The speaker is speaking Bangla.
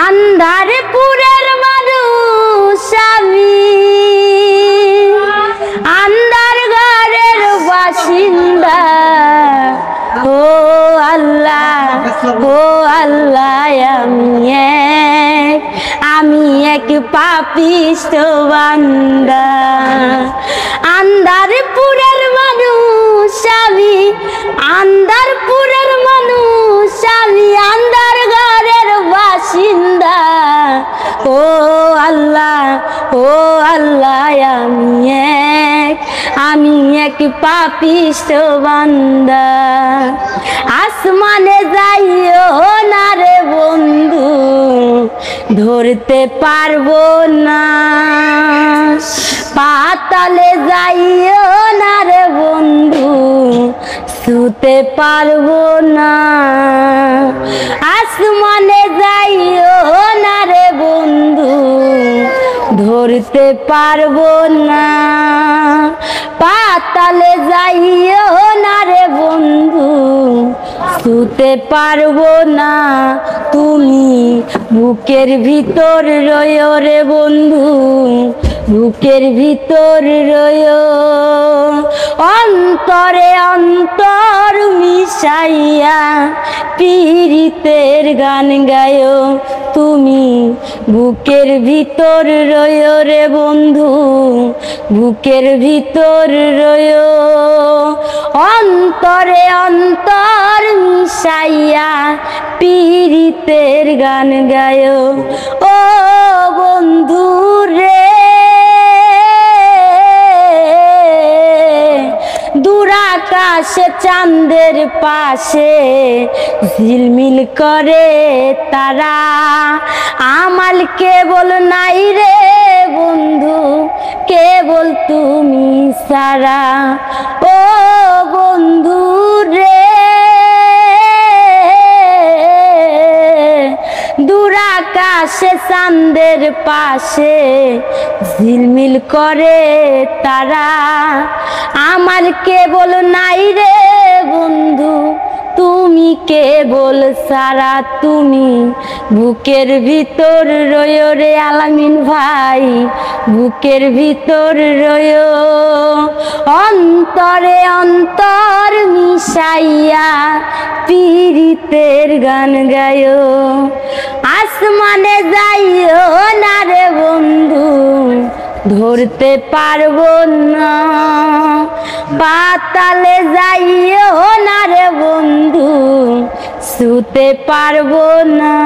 আন্ধারপুরের মানুষ আমি, আন্ধার ঘরের বাসিন্দা। ও আল্লাহ, ও আল্লাহ, আমি এক পাপিষ্ঠ বান্দা। আন্ধারপুরের মানুষ আমি, আন্ধারপুরের মানুষ আমি, আন্ধার ঘরের বাসিন্দা। ও আল্লাহ, ও আল্লাহ, আমি এক পাপিষ্ঠ বান্দা। আসমানে যাইও না রে বন্ধু, ধরতে পারবো না। পাতালে যাইও না রে বন্ধু, ছুতে পারবো না। আসমানে যাইও না রে বন্ধু, ধরতে পারবো না। পাতালে যাইও না রে বন্ধু, ছুতে পারবো না। তুমি বুকের ভিতর রয়ো রে বন্ধু, বুকের ভিতর রয়ো। অন্তরে অন্তর মিশাইয়া পীড়িতের গান গায়ো। তুমি বুকের ভিতর রয়ো রে বন্ধু, বুকের ভিতর রয়ো। অন্তরে অন্তর মিশাইয়া পীড়িতের গান গায়ো। ও বন্ধু রে, দূরাকাশে চাঁদের পাশে ঝিলমিল করে তারা। আমাল কেবল নাই রে বন্ধু, কেবল তুমি সারা। ও বন্ধু রে, দূরাকাশে চাঁদের পাশে ঝিলমিল করে তারা। আমার কেবল নাই রে বন্ধু, তুমি কেবল সারা। তুমি বুকের ভিতর রয়ো রে আলামিন ভাই, বুকের ভিতর রয়ো। অন্তরে অন্তর মিশাইয়া পীড়িতের গান গায়ো। আসমানে যাইও না রে বন্ধু, ধরতে পারবো না। পাতালে যাইও না রে বন্ধু, ছুতে পারবো না।